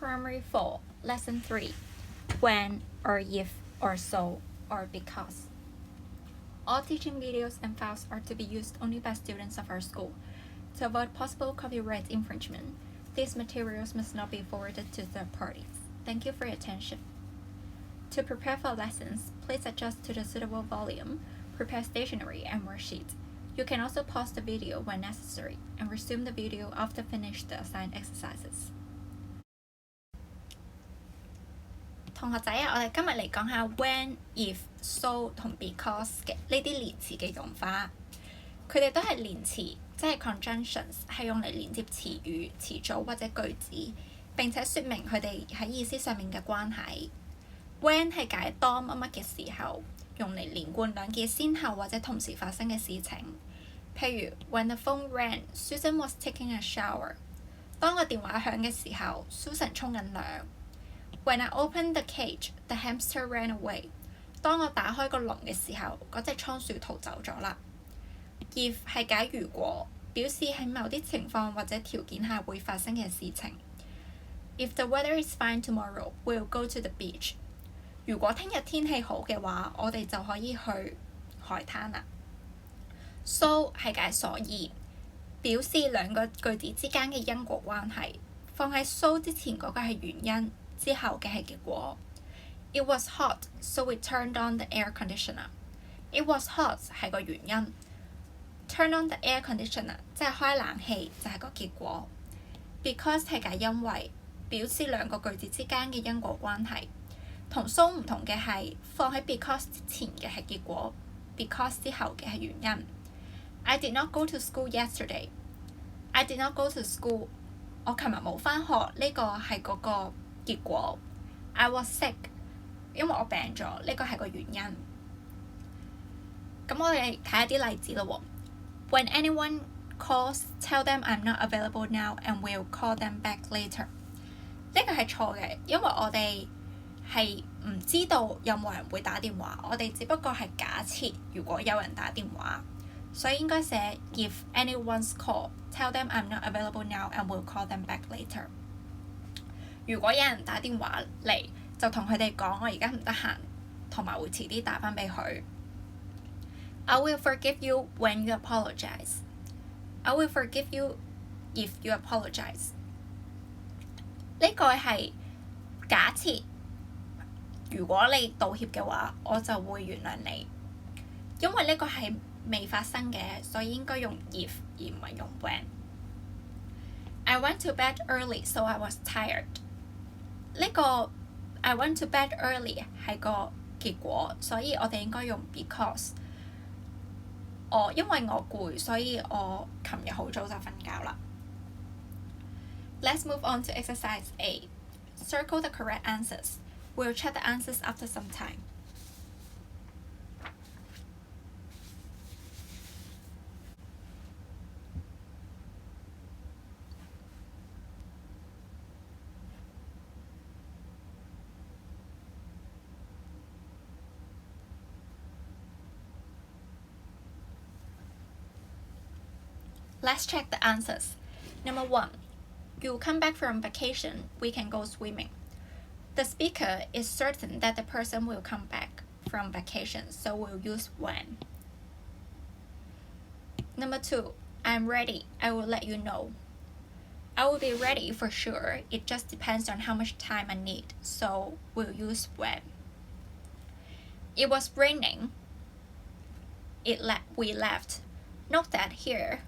Primary 4, Lesson 3, When or If or So or Because. All teaching videos and files are to be used only by students of our school. To avoid possible copyright infringement, these materials must not be forwarded to third parties. Thank you for your attention. To prepare for lessons, please adjust to the suitable volume, prepare stationery and worksheets. You can also pause the video when necessary and resume the video after finish the assigned exercises. 同學仔啊，我哋今日嚟講下 when、if、so 同 because 嘅呢啲連詞嘅用法。佢哋都係連詞，即係 conjunctions， 係用嚟連接詞語、詞組或者句子，並且説明佢哋喺意思上面嘅關係。when 係解當乜乜嘅時候，用嚟連貫兩件先後或者同時發生嘅事情。譬如 When the phone rang, Susan was taking a shower。當個電話響嘅時候 ，Susan 沖緊涼。When I opened the cage, the hamster ran away。當我打開個籠嘅時候，嗰隻倉鼠逃走咗啦。If 係解如果，表示喺某啲情況或者條件下會發生嘅事情。If the weather is fine tomorrow, we'll go to the beach。如果聽日天氣好嘅話，我哋就可以去海灘啦。So 係解所以，表示兩個句子之間嘅因果關係。放喺 so 之前嗰個係原因，之後嘅係結果。It was hot, so we turned on the air conditioner。It was hot 係個原因。Turn on the air conditioner 即係開冷氣，就係個結果。Because 係解因為，表示兩個句子之間嘅因果關係。同 so 唔同嘅係，放喺 because 之前嘅係結果 ，because 之後嘅係原因。I did not go to school yesterday。I did not go to school。我琴日冇返學，呢個係嗰個結果。I was sick。因為我病咗，呢個係個原因。咁我哋睇一啲例子啦喎。When anyone calls, tell them I'm not available now and will call them back later。呢個係錯嘅，因為我哋係唔知道有冇人會打電話，我哋只不過係假設如果有人打電話，所以應該寫 If anyone's call, tell them I'm not available now and will call them back later。如果有人打電話嚟，就同佢哋講我而家唔得閒，同埋會遲啲打返俾佢。I will forgive you when you apologize。I will forgive you if you apologize。呢個係假設，如果你道歉嘅話，我就會原諒你。因為呢個係未發生嘅，所以應該用 if 而唔係用 when。I went to bed early, so I was tired。呢個 I went to bed early 係個結果，所以我哋應該用 because。因為我攰，所以我琴日好早就瞓覺啦。Let's move on to exercise A. Circle the correct answers. We'll check the answers after some time. Let's check the answers. Number 1. You come back from vacation, we can go swimming. The speaker is certain that the person will come back from vacation, so we'll use when. Number 2. I'm ready, I will let you know. I will be ready for sure, it just depends on how much time I need, so we'll use when. It was raining, we left. Note that here,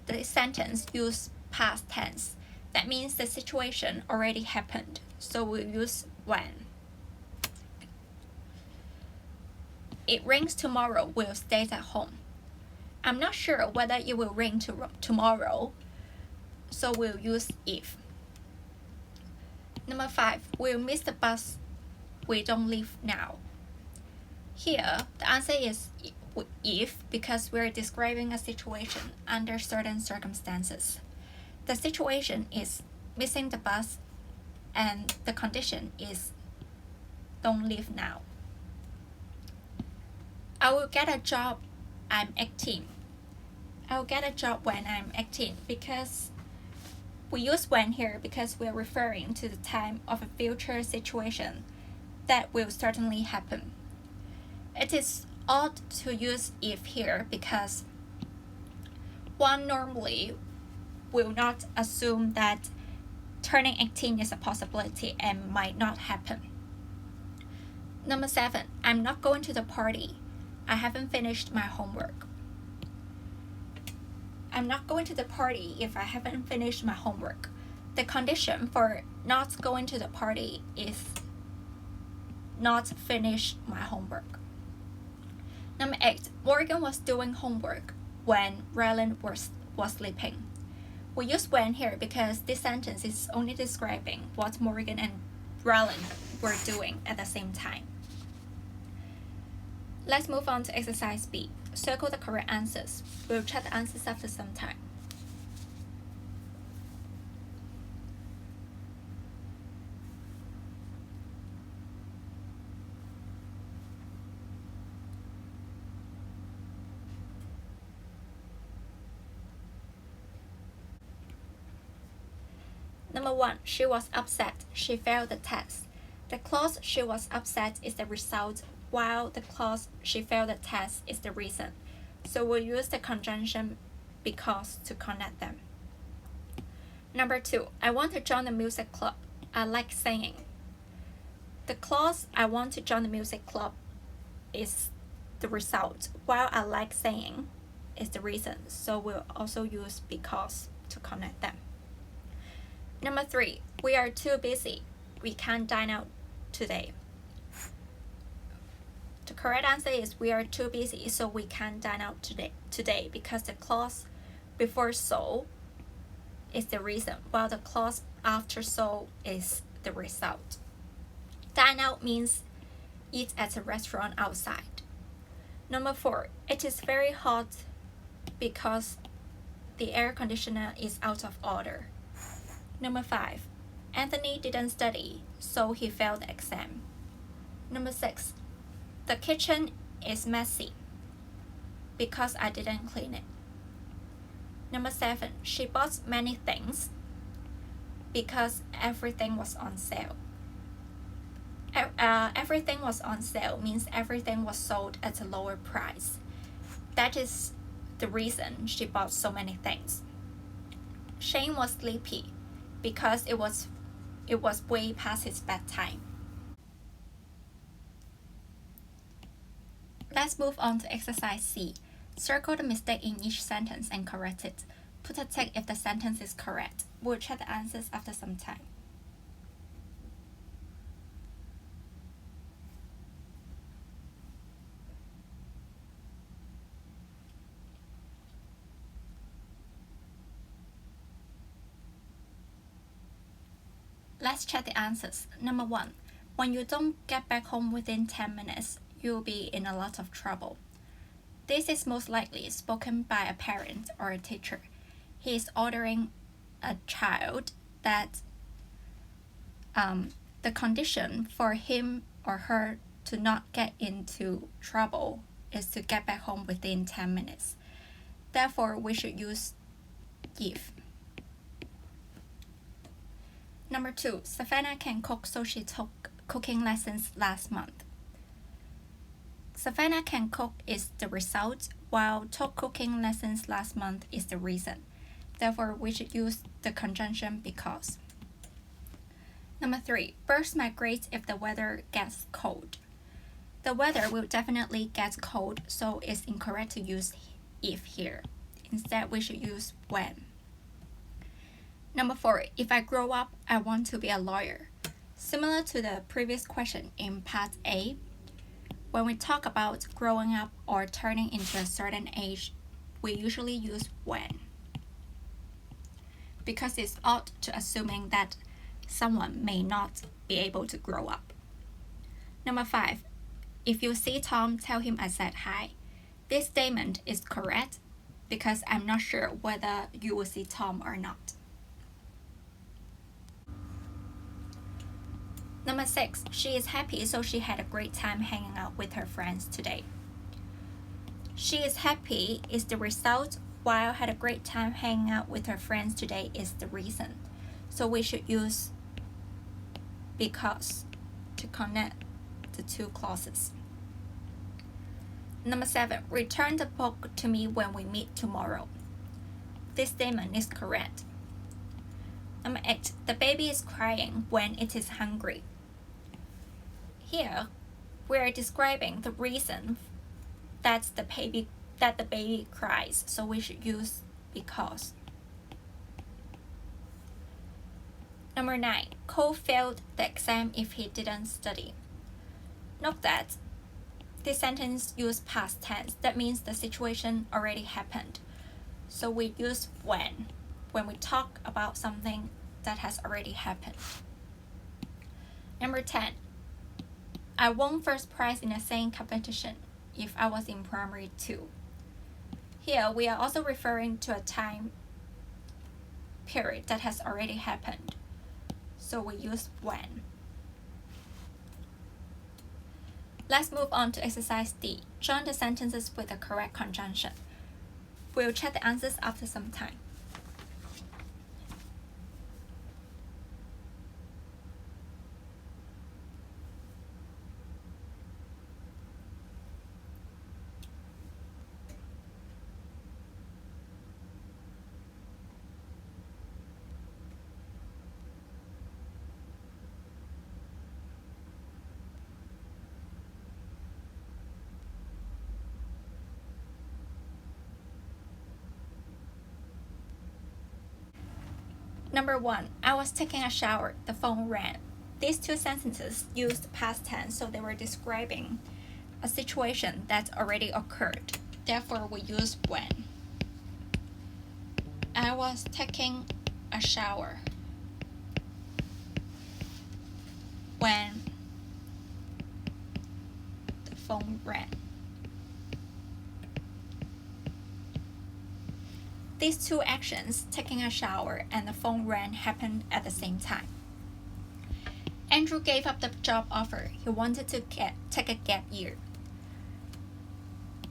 the sentence use past tense. That means the situation already happened, so we'll use when. It rains tomorrow, we'll stay at home. I'm not sure whether it will rain tomorrow, so we'll use if. Number 5, we'll miss the bus, we don't leave now. Here, the answer is if because we're describing a situation under certain circumstances. The situation is missing the bus and the condition is don't leave now. I will get a job I'm 18. I will get a job when I'm 18 because We use when here because we are referring to the time of a future situation that will certainly happen. It is odd to use if here because one normally will not assume that turning 18 is a possibility and might not happen. Number 7, I'm not going to the party. I haven't finished my homework. I'm not going to the party if I haven't finished my homework. The condition for not going to the party is not finish my homework. Number 8, Morgan was doing homework when Ryland was sleeping. We use when here because this sentence is only describing what Morgan and Ryland were doing at the same time. Let's move on to exercise B. Circle the correct answers. We'll check the answers after some time. Number 1, she was upset. She failed the test. The clause she was upset is the result, while the clause she failed the test is the reason. So we'll use the conjunction because to connect them. Number 2, I want to join the music club. I like singing. The clause I want to join the music club is the result, while I like singing is the reason. So we'll also use because to connect them. Number 3, we are too busy. We can't dine out today. The correct answer is we are too busy, so we can't dine out today because the clause before so is the reason, while the clause after so is the result. Dine out means eat at a restaurant outside. Number 4, it is very hot because the air conditioner is out of order. Number 5, Anthony didn't study, so he failed the exam. Number 6, the kitchen is messy because I didn't clean it. Number 7, she bought many things because everything was on sale. Everything was on sale means everything was sold at a lower price. That is the reason she bought so many things. Shane was sleepy because it was way past his bedtime. Let's move on to exercise C. Circle the mistake in each sentence and correct it. Put a tick if the sentence is correct. We'll check the answers after some time. Let's check the answers. Number 1, when you don't get back home within 10 minutes, you'll be in a lot of trouble. This is most likely spoken by a parent or a teacher. He is ordering a child that the condition for him or her to not get into trouble is to get back home within 10 minutes. Therefore, we should use if. Number 2, Savannah can cook, so she took cooking lessons last month. Savannah can cook is the result, while took cooking lessons last month is the reason. Therefore, we should use the conjunction because. Number 3, birds migrate if the weather gets cold. The weather will definitely get cold, so it's incorrect to use if here. Instead, we should use when. Number 4, if I grow up, I want to be a lawyer. Similar to the previous question in part A, when we talk about growing up or turning into a certain age, we usually use when, because it's odd to assuming that someone may not be able to grow up. Number 5, if you see Tom, tell him I said hi. This statement is correct because I'm not sure whether you will see Tom or not. Number 6, she is happy, so she had a great time hanging out with her friends today. She is happy is the result, Weil had a great time hanging out with her friends today is the reason. So we should use because to connect the two clauses. Number 7, return the book to me when we meet tomorrow. This statement is correct. Number 8, the baby is crying when it is hungry. Here, we are describing the reason that the baby cries, so we should use because. Number 9, Cole failed the exam if he didn't study. Note that this sentence uses past tense. That means the situation already happened. So we use when we talk about something that has already happened. Number 10, I won first prize in a singing competition if I was in primary 2. Here we are also referring to a time period that has already happened. So we use when. Let's move on to exercise D. Join the sentences with the correct conjunction. We'll check the answers after some time. Number 1, I was taking a shower, the phone rang. These two sentences used past tense, so they were describing a situation that already occurred. Therefore, we use when. I was taking a shower when the phone rang. These two actions, taking a shower and the phone rang, happened at the same time. Andrew gave up the job offer. He wanted to take a gap year.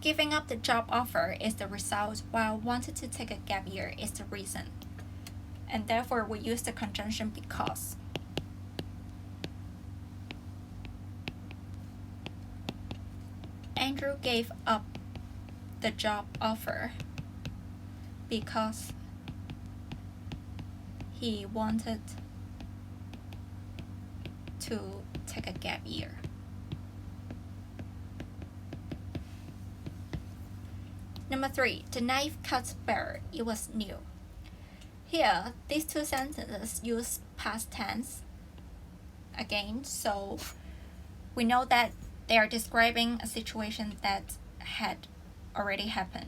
Giving up the job offer is the result, while wanted to take a gap year is the reason. And therefore, we use the conjunction because. Andrew gave up the job offer because he wanted to take a gap year. Number 3, the knife cuts better. It was new. Here, these two sentences use past tense again, so we know that they are describing a situation that had already happened.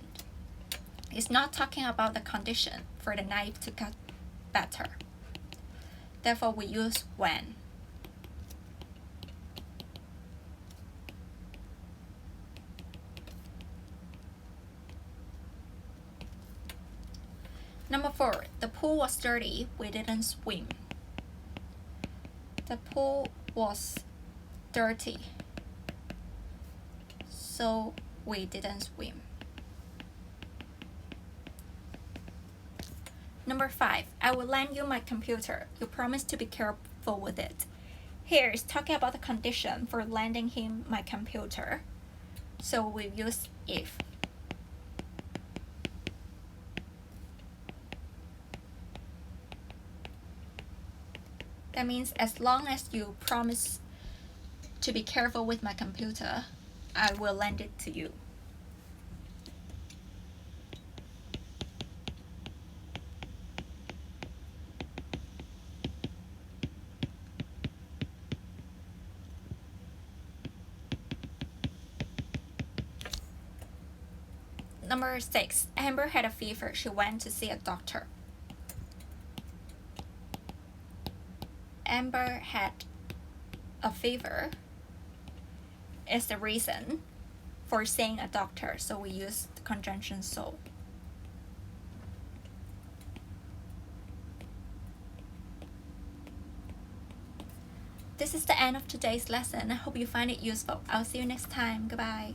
It's not talking about the condition for the knife to cut better. Therefore, we use when. Number 4, the pool was dirty. We didn't swim. The pool was dirty, so we didn't swim. Number 5, I will lend you my computer. You promise to be careful with it. Here is talking about the condition for lending him my computer. So we use if. That means as long as you promise to be careful with my computer, I will lend it to you. Number 6, Amber had a fever. She went to see a doctor. Amber had a fever is the reason for seeing a doctor, so we use the conjunction so. This is the end of today's lesson. I hope you find it useful. I'll see you next time. Goodbye.